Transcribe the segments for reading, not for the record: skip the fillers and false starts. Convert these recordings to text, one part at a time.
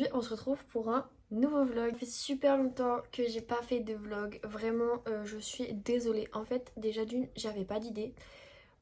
Aujourd'hui on se retrouve pour un nouveau vlog. Ça fait super longtemps que j'ai pas fait de vlog, vraiment je suis désolée. En fait déjà d'une j'avais pas d'idée,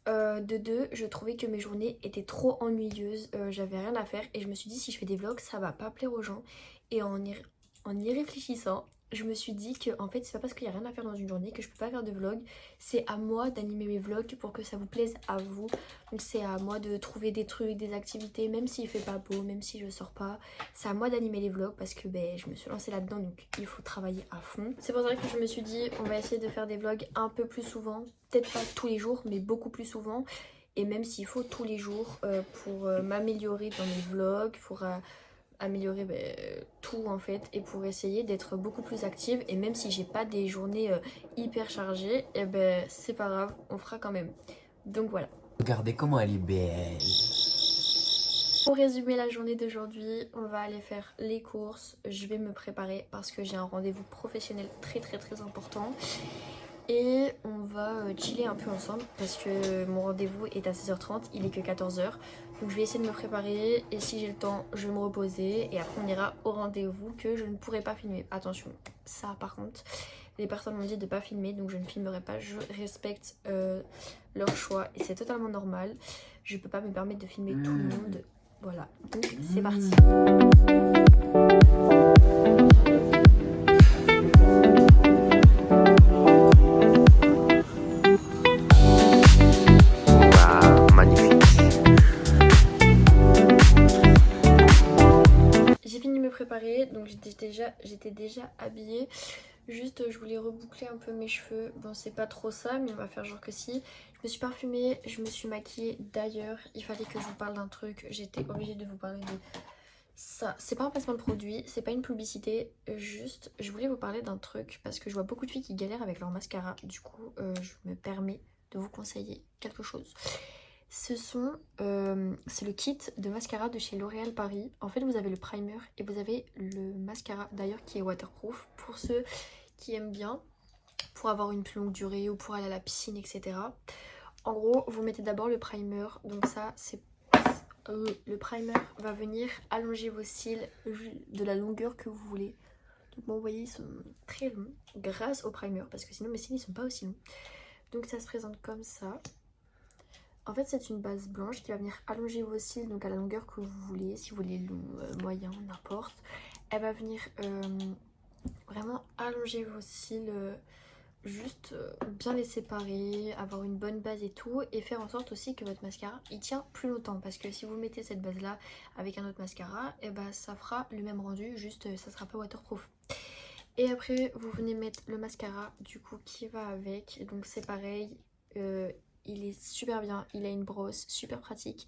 de deux je trouvais que mes journées étaient trop ennuyeuses, j'avais rien à faire et je me suis dit si je fais des vlogs ça va pas plaire aux gens. Et en y réfléchissant je me suis dit que en fait c'est pas parce qu'il y a rien à faire dans une journée que je peux pas faire de vlog. C'est à moi d'animer mes vlogs pour que ça vous plaise à vous. Donc c'est à moi de trouver des trucs, des activités, même s'il fait pas beau, même si je sors pas. C'est à moi d'animer les vlogs parce que je me suis lancée là-dedans, donc il faut travailler à fond. C'est pour ça que je me suis dit on va essayer de faire des vlogs un peu plus souvent. Peut-être pas tous les jours mais beaucoup plus souvent. Et même s'il faut tous les jours pour m'améliorer dans mes vlogs, pour améliorer tout en fait, et pour essayer d'être beaucoup plus active. Et même si j'ai pas des journées hyper chargées, et c'est pas grave, on fera quand même. Donc voilà. Regardez comment elle est belle. Pour résumer la journée d'aujourd'hui, on va aller faire les courses. Je vais me préparer parce que j'ai un rendez-vous professionnel très important. Et on va chiller un peu ensemble parce que mon rendez-vous est à 16h30, il est que 14h. Donc je vais essayer de me préparer et si j'ai le temps, je vais me reposer. Et après on ira au rendez-vous que je ne pourrai pas filmer. Attention, ça par contre, les personnes m'ont dit de ne pas filmer, donc je ne filmerai pas. Je respecte leur choix et c'est totalement normal. Je peux pas me permettre de filmer tout le monde. Voilà, donc c'est parti. Waouh, magnifique. J'ai fini de me préparer, donc j'étais déjà habillée. Juste je voulais reboucler un peu mes cheveux. Bon c'est pas trop ça mais on va faire genre que si. Je me suis parfumée, je me suis maquillée. D'ailleurs il fallait que je vous parle d'un truc. J'étais obligée de vous parler de ça. C'est pas un placement de produit, c'est pas une publicité. Juste je voulais vous parler d'un truc parce que je vois beaucoup de filles qui galèrent avec leur mascara. Du coup je me permets de vous conseiller quelque chose. C'est le kit de mascara de chez L'Oréal Paris. En fait vous avez le primer et vous avez le mascara d'ailleurs qui est waterproof pour ceux qui aiment bien, pour avoir une plus longue durée ou pour aller à la piscine, etc. En gros vous mettez d'abord le primer, donc ça c'est le primer va venir allonger vos cils de la longueur que vous voulez. Donc moi vous voyez ils sont très longs grâce au primer parce que sinon mes cils ils sont pas aussi longs. Donc ça se présente comme ça. En fait c'est une base blanche qui va venir allonger vos cils donc à la longueur que vous voulez, si vous voulez long, moyen, n'importe. Elle va venir vraiment allonger vos cils, juste bien les séparer, avoir une bonne base et tout, et faire en sorte aussi que votre mascara il tient plus longtemps parce que si vous mettez cette base là avec un autre mascara, et ça fera le même rendu, juste ça sera pas waterproof. Et après vous venez mettre le mascara du coup qui va avec, donc c'est pareil. Il est super bien, il a une brosse super pratique,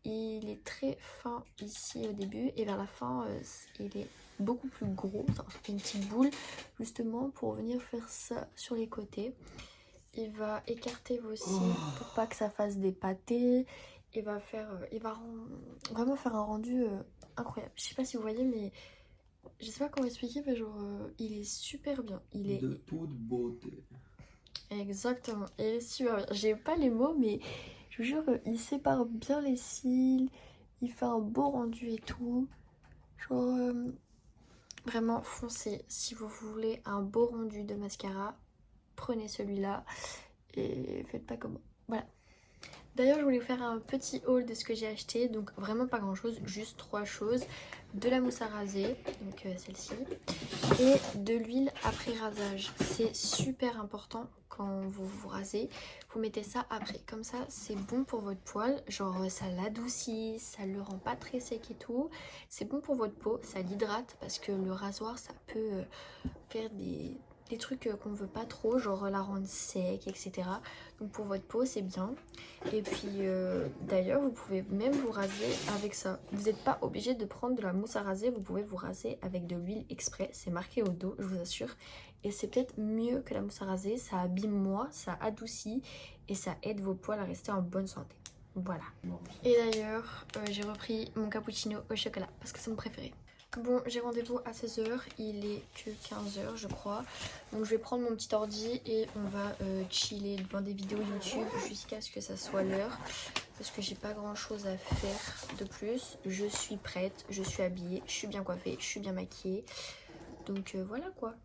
il est très fin ici au début et vers la fin il est beaucoup plus gros, ça fait une petite boule justement pour venir faire ça sur les côtés. Il va écarter vos cils pour pas que ça fasse des pâtés. Il va vraiment faire un rendu incroyable. Je sais pas si vous voyez mais je sais pas comment expliquer mais genre il est super bien. Il est de toute beauté. exactement, il est super bien. J'ai pas les mots mais je vous jure il sépare bien les cils, il fait un beau rendu et tout. Genre vraiment foncez si vous voulez un beau rendu de mascara, prenez celui-là et faites pas comme moi. Voilà. D'ailleurs je voulais vous faire un petit haul de ce que j'ai acheté, donc vraiment pas grand chose, juste 3 choses. De la mousse à raser, donc celle-ci, et de l'huile après rasage. C'est super important quand vous vous rasez, vous mettez ça après, comme ça c'est bon pour votre poil, genre ça l'adoucit, ça le rend pas très sec et tout. C'est bon pour votre peau, ça l'hydrate parce que le rasoir ça peut faire des trucs qu'on veut pas trop, genre la rendre sec, etc. Donc pour votre peau c'est bien. Et puis d'ailleurs vous pouvez même vous raser avec ça. Vous n'êtes pas obligé de prendre de la mousse à raser, vous pouvez vous raser avec de l'huile exprès, c'est marqué au dos, je vous assure. Et c'est peut-être mieux que la mousse à raser, ça abîme moins, ça adoucit et ça aide vos poils à rester en bonne santé. Voilà. Et d'ailleurs j'ai repris mon cappuccino au chocolat parce que c'est mon préféré. Bon, j'ai rendez-vous à 16h, il est que 15h je crois. Donc je vais prendre mon petit ordi et on va chiller devant des vidéos YouTube jusqu'à ce que ça soit l'heure. parce que j'ai pas grand chose à faire de plus. Je suis prête, je suis habillée, je suis bien coiffée, je suis bien maquillée. Donc voilà quoi.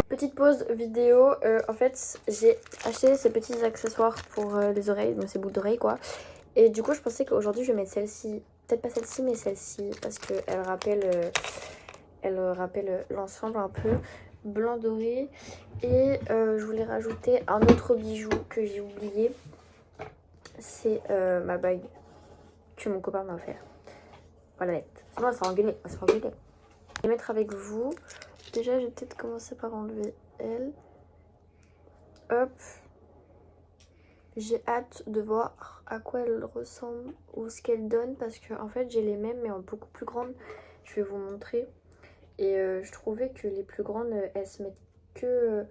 Petite pause vidéo, en fait j'ai acheté ces petits accessoires pour les oreilles, donc ces boucles d'oreilles quoi. Et du coup je pensais qu'aujourd'hui je vais mettre celle-ci, peut-être pas celle-ci mais celle-ci, parce qu'elle rappelle, l'ensemble un peu blanc doré. Et je voulais rajouter un autre bijou que j'ai oublié, c'est ma bague que mon copain m'a offert. Voilà net, c'est bon, on s'est engueulé, on s'est engueulé. Je vais mettre avec vous. Déjà, je vais peut-être commencer par enlever elle. Hop. J'ai hâte de voir à quoi elle ressemble ou ce qu'elle donne. Parce que en fait, j'ai les mêmes mais en beaucoup plus grande. Je vais vous montrer. Et je trouvais que les plus grandes, elles se mettent que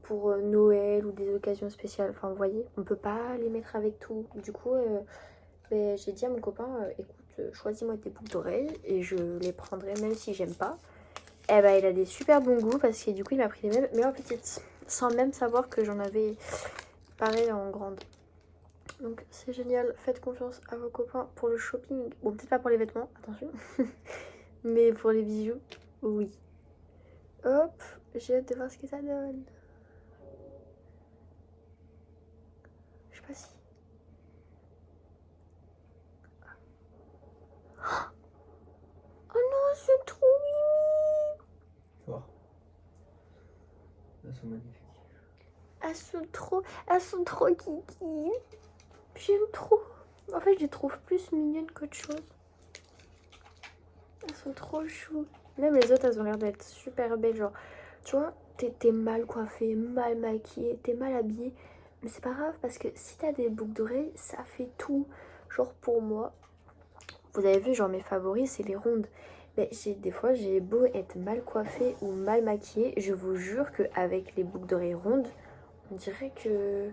pour Noël ou des occasions spéciales. Enfin, vous voyez, on peut pas les mettre avec tout. Du coup, ben, j'ai dit à mon copain, écoute, choisis-moi tes boucles d'oreilles et je les prendrai même si j'aime pas. Eh ben, il a des super bons goûts parce que du coup il m'a pris les mêmes mais en petites, sans même savoir que j'en avais pareil en grande. Donc c'est génial, faites confiance à vos copains pour le shopping. Bon, peut-être pas pour les vêtements, attention, mais pour les bijoux, oui. Hop, j'ai hâte de voir ce que ça donne. Je sais pas si... Oh non, c'est trop mimi. Fort. Elles sont magnifiques. Elles sont trop kiki. J'aime trop. En fait, je les trouve plus mignonnes qu'autre chose. Elles sont trop chou. Même les autres, elles ont l'air d'être super belles. Genre, tu vois, t'es mal coiffée, mal maquillée, t'es mal habillée. Mais c'est pas grave parce que si t'as des boucles d'oreilles, ça fait tout. Genre, pour moi, vous avez vu, genre, mes favoris, c'est les rondes. Mais des fois, j'ai beau être mal coiffée ou mal maquillée. Je vous jure qu'avec les boucles d'oreilles rondes, on dirait que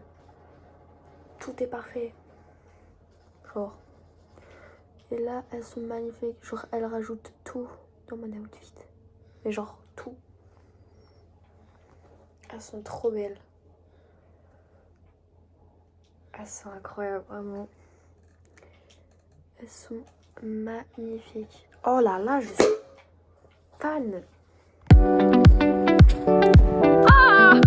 tout est parfait. Genre. Et là, elles sont magnifiques. Genre, elles rajoutent tout dans mon outfit. Mais genre, tout. Elles sont trop belles. Elles sont incroyables, vraiment. Elles sont magnifiques. Oh là là, je suis fan. Ah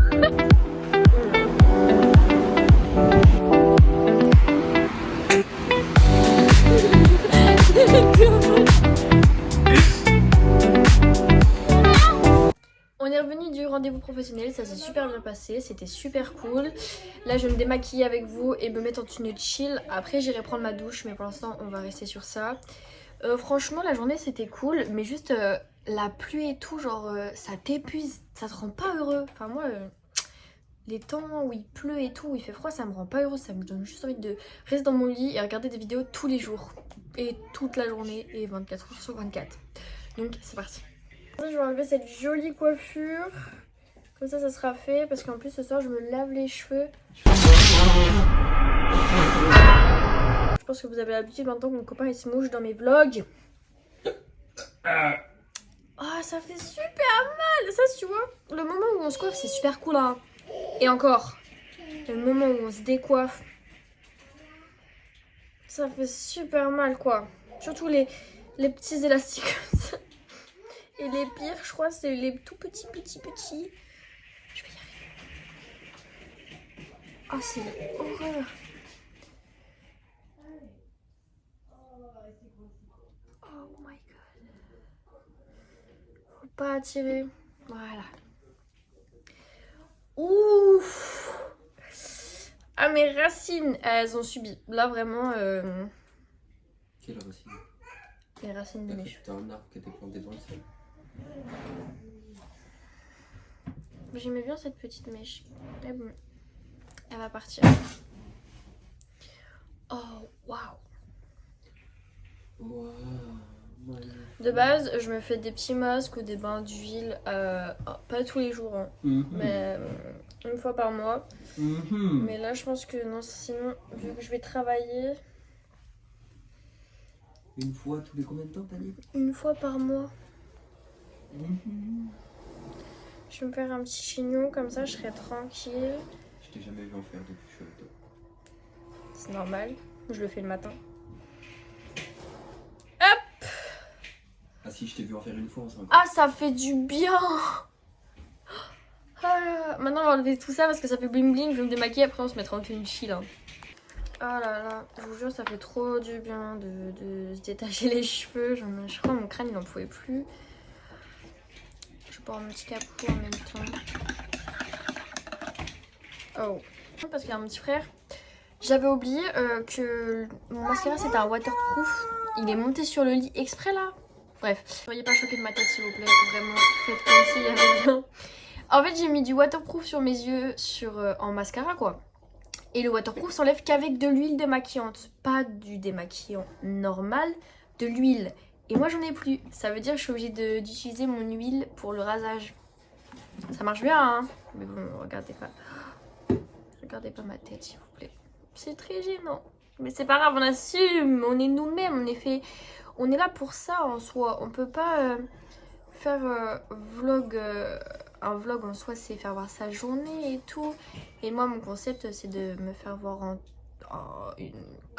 On est revenu du rendez-vous professionnel, ça s'est super bien passé, c'était super cool. Là je vais me démaquiller avec vous et me mettre en tenue chill. Après j'irai prendre ma douche mais pour l'instant on va rester sur ça. Franchement la journée c'était cool mais juste la pluie et tout genre ça t'épuise, ça te rend pas heureux. Enfin moi les temps où il pleut et tout, où il fait froid, ça me rend pas heureux, ça me donne juste envie de rester dans mon lit et regarder des vidéos tous les jours. Et toute la journée et 24 heures sur 24. Donc c'est parti. Je vais enlever cette jolie coiffure. Comme ça sera fait parce qu'en plus ce soir je me lave les cheveux. Je pense que vous avez l'habitude maintenant que mon copain il se mouche dans mes vlogs. Oh ça fait super mal. Ça tu vois, le moment où on se coiffe c'est super cool hein. Et encore, le moment où on se décoiffe, ça fait super mal quoi. Surtout les petits élastiques comme ça. Et les pires, je crois, c'est les tout petits. Je vais y arriver. Oh, c'est horreur. Oh my god. Faut pas attirer. Voilà. Ouf. Ah, mes racines, elles ont subi. Là, vraiment... Quelle racine? Les racines de mes cheveux. T'as un arbre qui était planté dans le sol. J'aimais bien cette petite mèche. Mais bon, elle va partir. Oh, waouh. Waouh. Ouais. De base, je me fais des petits masques ou des bains d'huile, pas tous les jours, hein, mais une fois par mois. Mais là, je pense que non, sinon, vu que je vais travailler... Une fois tous les combien de temps t'as dit? Une fois par mois. Je vais me faire un petit chignon, comme ça, je serai tranquille. Je t'ai jamais vu en faire depuis que je suis avec toi. C'est normal, je le fais le matin. Ah si, je t'ai vu en faire une fois, on s'en Ah, ça fait du bien. Ah, maintenant, on va enlever tout ça parce que ça fait bling bling. Je vais me démaquiller, après on se mettra en tenue chill. Hein. Oh là là, je vous jure, ça fait trop du bien de se détacher les cheveux. Je crois que mon crâne, il en pouvait plus. Je porte mon petit capot en même temps. Oh. Parce qu'il y a un petit frère. J'avais oublié que mon mascara, c'était un waterproof. Il est monté sur le lit exprès là. Bref, soyez pas choqués de ma tête s'il vous plaît, vraiment, faites comme s'il y avait rien. En fait, j'ai mis du waterproof sur mes yeux en mascara quoi. Et le waterproof s'enlève qu'avec de l'huile démaquillante, pas du démaquillant normal, de l'huile. Et moi j'en ai plus, ça veut dire que je suis obligée d'utiliser mon huile pour le rasage. Ça marche bien hein, mais bon, regardez pas ma tête s'il vous plaît. C'est très gênant. Mais c'est pas grave, on assume, on est nous-mêmes, on est là pour ça en soi. On peut pas faire un vlog en soi, c'est faire voir sa journée et tout. Et moi, mon concept, c'est de me faire voir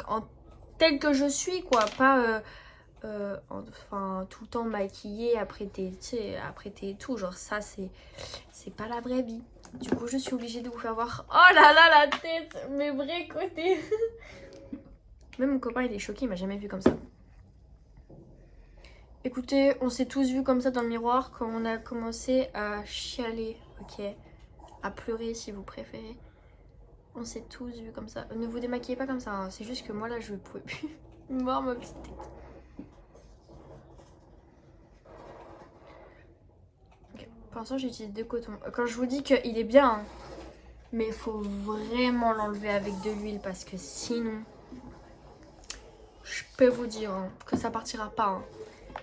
en tel que je suis, quoi. Pas enfin, tout le temps maquillée, apprêtée et tout. Genre ça, c'est pas la vraie vie. Du coup, je suis obligée de vous faire voir. Oh là là, la tête, mes vrais côtés. Même mon copain, il est choqué, il m'a jamais vu comme ça. Écoutez, on s'est tous vus comme ça dans le miroir quand on a commencé à chialer, ok? À pleurer si vous préférez. On s'est tous vus comme ça. Ne vous démaquillez pas comme ça, hein. C'est juste que moi là je pouvais plus voir ma petite tête. Okay. Pour l'instant j'utilise de coton. Quand je vous dis qu'il est bien, hein, mais il faut vraiment l'enlever avec de l'huile parce que sinon, je peux vous dire hein, que ça partira pas. Hein.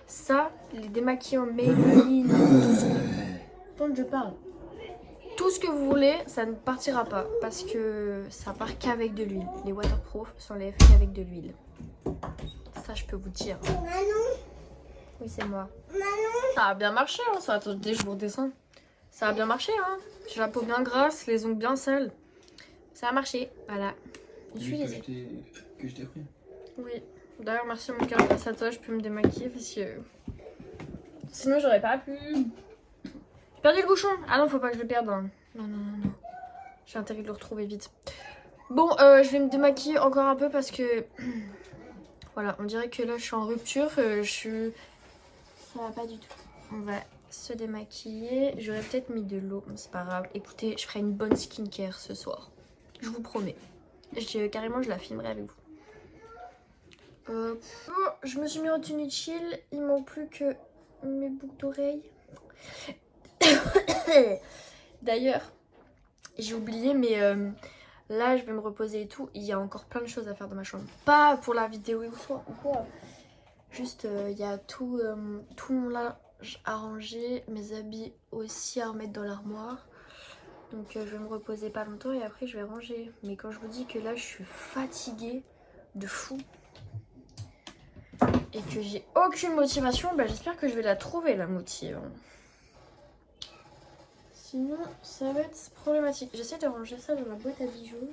Ça, les démaquillants Maybelline, dont je parle. Tout ce que vous voulez, ça ne partira pas parce que ça part qu'avec de l'huile. Les waterproof s'enlèvent qu'avec de l'huile. Ça, je peux vous dire. Manon. Oui, c'est moi. Manon. Ça a bien marché, hein. Ça, attendez, je vous redescends. Ça a bien marché, hein. J'ai la peau bien grasse, les ongles bien sales. Ça a marché, voilà. Je suis laissée. Que je t'ai pris. Oui. D'ailleurs, merci mon cœur, grâce à toi, je peux me démaquiller parce que sinon, j'aurais pas pu. J'ai perdu le bouchon. Ah non, faut pas que je le perde. Hein. Non. J'ai intérêt de le retrouver vite. Bon, je vais me démaquiller encore un peu parce que... voilà, on dirait que là, je suis en rupture. Ça va pas du tout. On va se démaquiller. J'aurais peut-être mis de l'eau, mais c'est pas grave. Écoutez, je ferai une bonne skincare ce soir. Je vous promets. Carrément, je la filmerai avec vous. Je me suis mis en tenue chill. Il manque plus que mes boucles d'oreilles. D'ailleurs, j'ai oublié, mais là, je vais me reposer et tout. Il y a encore plein de choses à faire dans ma chambre. Pas pour la vidéo ou quoi. Juste, il y a tout mon linge à ranger. Mes habits aussi à remettre dans l'armoire. Donc, je vais me reposer pas longtemps et après, je vais ranger. Mais quand je vous dis que là, je suis fatiguée de fou. Et que j'ai aucune motivation, bah, j'espère que je vais la trouver, la motive. Sinon, ça va être problématique. J'essaie de ranger ça dans la boîte à bijoux.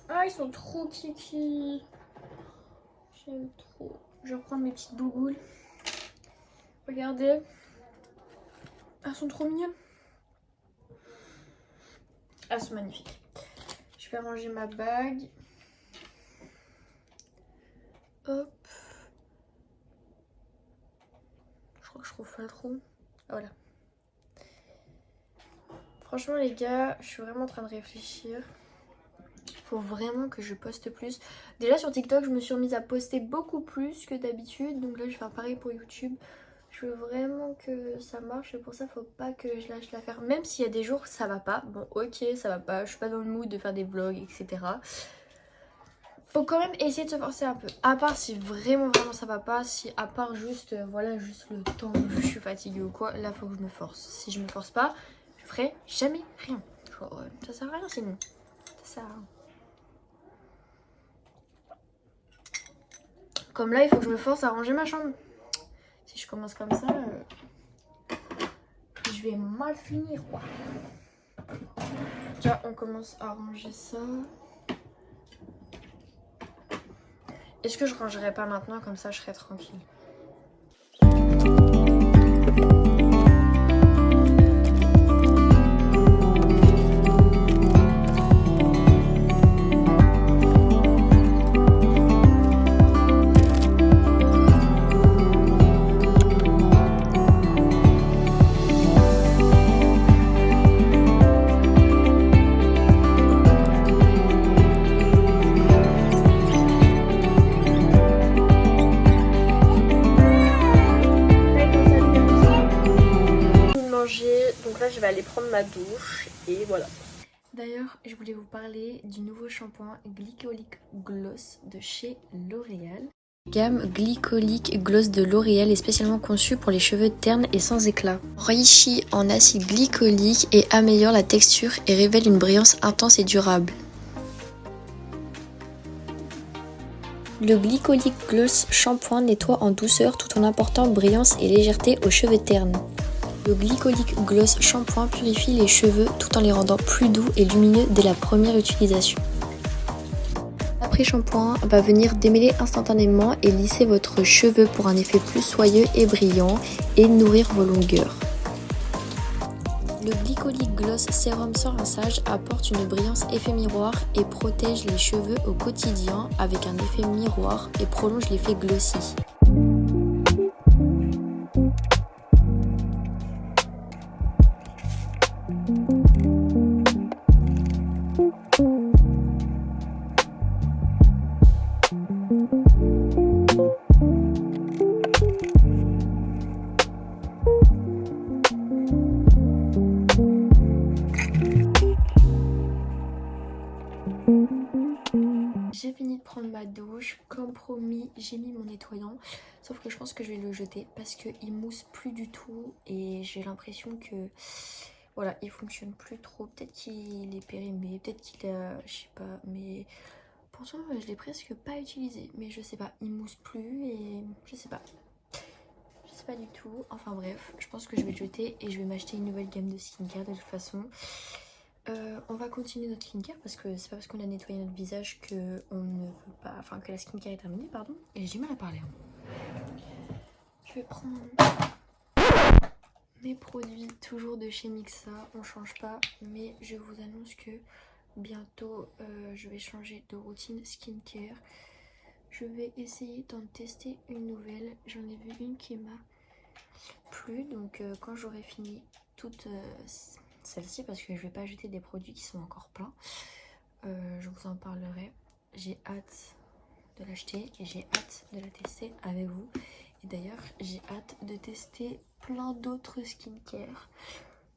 Ah, ils sont trop kiki. J'aime trop. Je vais reprendre mes petites bougoules. Regardez. Ah, elles sont trop mignonnes. Ah, elles sont magnifiques. Je vais ranger ma bague. Hop. Je crois que je trouve pas trop. Ah, voilà. Franchement les gars, je suis vraiment en train de réfléchir. Faut vraiment que je poste plus. Déjà sur TikTok, je me suis remise à poster beaucoup plus que d'habitude. Donc là, je vais faire pareil pour YouTube. Je veux vraiment que ça marche. Et pour ça, faut pas que je lâche l'affaire. Même s'il y a des jours, ça va pas. Bon, ok, ça va pas. Je suis pas dans le mood de faire des vlogs, etc. Faut quand même essayer de se forcer un peu. À part si vraiment ça va pas, si à part juste voilà juste le temps où je suis fatiguée ou quoi, là faut que je me force. Si je me force pas, je ferai jamais rien. Genre, ça sert à rien sinon. Ça sert à rien. Comme là il faut que je me force à ranger ma chambre. Si je commence comme ça, je vais mal finir quoi. Déjà on commence à ranger ça. Est-ce que je rangerai pas maintenant comme ça je serai tranquille? Donc là je vais aller prendre ma douche et voilà. D'ailleurs je voulais vous parler du nouveau shampoing Glycolic Gloss de chez L'Oréal. La gamme Glycolic Gloss de L'Oréal est spécialement conçue pour les cheveux ternes et sans éclat. Enrichi en acide glycolique et améliore la texture et révèle une brillance intense et durable. Le Glycolic Gloss shampoing nettoie en douceur tout en apportant brillance et légèreté aux cheveux ternes. Le Glycolic Gloss shampoing purifie les cheveux tout en les rendant plus doux et lumineux dès la première utilisation. L'après-shampoing va venir démêler instantanément et lisser votre cheveu pour un effet plus soyeux et brillant et nourrir vos longueurs. Le Glycolic Gloss Sérum sans rinçage apporte une brillance effet miroir et protège les cheveux au quotidien avec un effet miroir et prolonge l'effet glossy. J'ai fini de prendre ma douche, comme promis j'ai mis mon nettoyant, sauf que je pense que je vais le jeter parce qu'il mousse plus du tout et j'ai l'impression que voilà il fonctionne plus trop, peut-être qu'il est périmé, peut-être qu'il a, je sais pas, mais pourtant je l'ai presque pas utilisé, mais je sais pas, il mousse plus et je sais pas du tout, enfin bref, je pense que je vais le jeter et je vais m'acheter une nouvelle gamme de skincare de toute façon. On va continuer notre skincare parce que c'est pas parce qu'on a nettoyé notre visage que on ne peut pas, enfin que la skincare est terminée, pardon. Et j'ai du mal à parler. Je vais prendre mes produits toujours de chez Mixa, on change pas, mais je vous annonce que bientôt je vais changer de routine skincare. Je vais essayer d'en tester une nouvelle. J'en ai vu une qui m'a plu, donc quand j'aurai fini toute celle-ci, parce que je vais pas jeter des produits qui sont encore pleins, je vous en parlerai. J'ai hâte de l'acheter et j'ai hâte de la tester avec vous. Et d'ailleurs j'ai hâte de tester plein d'autres skincare,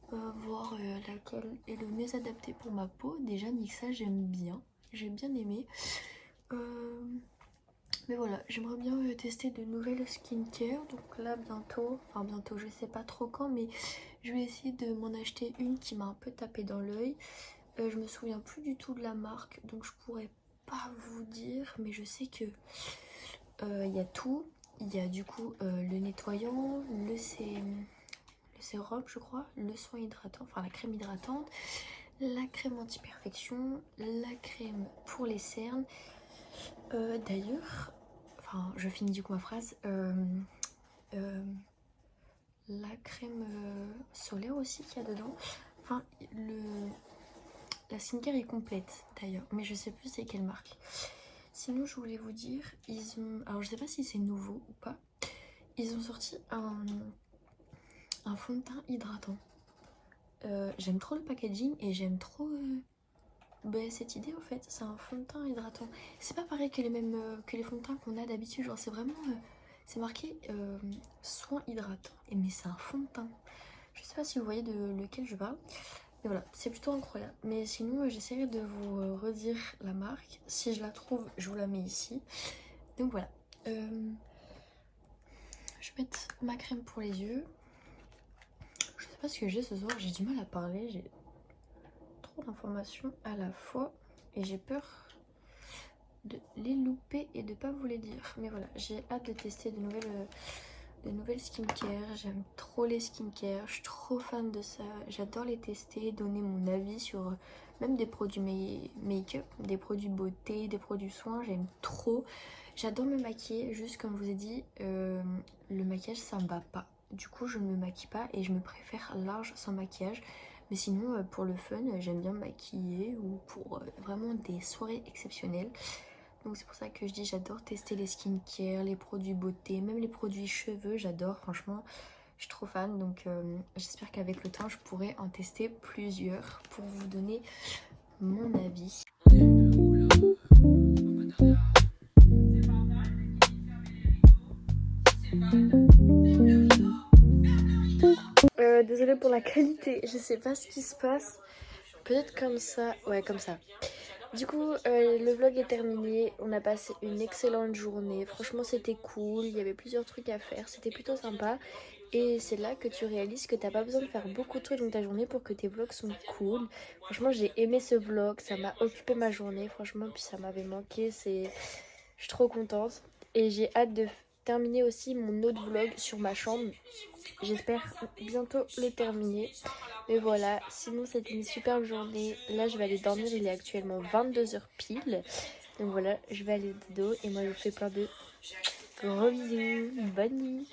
voir laquelle est le mieux adapté pour ma peau. Déjà Nixa j'aime bien, j'ai bien aimé. Mais voilà, j'aimerais bien tester de nouvelles skincare. Donc là bientôt, enfin bientôt, je sais pas trop quand, mais je vais essayer de m'en acheter une qui m'a un peu tapé dans l'œil. Je me souviens plus du tout de la marque, donc je pourrais pas vous dire, mais je sais que il y a tout. Il y a du coup le nettoyant, le sérum je crois, le soin hydratant, enfin la crème hydratante, la crème anti-perfection, la crème pour les cernes. D'ailleurs, enfin je finis du coup ma phrase, la crème solaire aussi qu'il y a dedans. Enfin la skincare est complète d'ailleurs, mais je sais plus c'est quelle marque. Sinon je voulais vous dire, ils ont, alors je sais pas si c'est nouveau ou pas, ils ont sorti un fond de teint hydratant. J'aime trop le packaging et j'aime trop cette idée en fait. C'est un fond de teint hydratant. C'est pas pareil que les mêmes que les fonds de teint qu'on a d'habitude. Genre c'est vraiment c'est marqué soin hydratant. Mais c'est un fond de teint. Je sais pas si vous voyez de lequel je parle. Et voilà, c'est plutôt incroyable. Mais sinon, j'essaierai de vous redire la marque. Si je la trouve, je vous la mets ici. Donc voilà. Je vais mettre ma crème pour les yeux. Je sais pas ce que j'ai ce soir, j'ai du mal à parler. J'ai trop d'informations à la fois. Et j'ai peur de les louper et de pas vous les dire. Mais voilà, j'ai hâte de tester de nouvelles skincare. J'aime trop les skincare, je suis trop fan de ça. J'adore les tester, donner mon avis sur même des produits make-up, des produits beauté, des produits soins. J'aime trop. J'adore me maquiller, juste comme je vous ai dit, le maquillage ça me va pas. Du coup je ne me maquille pas et je me préfère large sans maquillage. Mais sinon pour le fun j'aime bien me maquiller ou pour vraiment des soirées exceptionnelles. Donc c'est pour ça que je dis j'adore tester les skincare, les produits beauté, même les produits cheveux, j'adore, franchement, je suis trop fan. Donc j'espère qu'avec le temps je pourrai en tester plusieurs pour vous donner mon avis. Désolée pour la qualité, je sais pas ce qui se passe. Peut-être comme ça, ouais comme ça. Du coup, le vlog est terminé. On a passé une excellente journée. Franchement, c'était cool. Il y avait plusieurs trucs à faire. C'était plutôt sympa. Et c'est là que tu réalises que t'as pas besoin de faire beaucoup de trucs dans ta journée pour que tes vlogs sont cool. Franchement, j'ai aimé ce vlog. Ça m'a occupé ma journée. Franchement, puis ça m'avait manqué. Je suis trop contente. Et j'ai hâte de terminer aussi mon autre vlog sur ma chambre. J'espère bientôt le terminer. Mais voilà, sinon c'était une superbe journée. Là je vais aller dormir, il est actuellement 22h pile. Donc voilà, je vais aller dodo et moi je vous fais plein de gros bisous. Bonne nuit.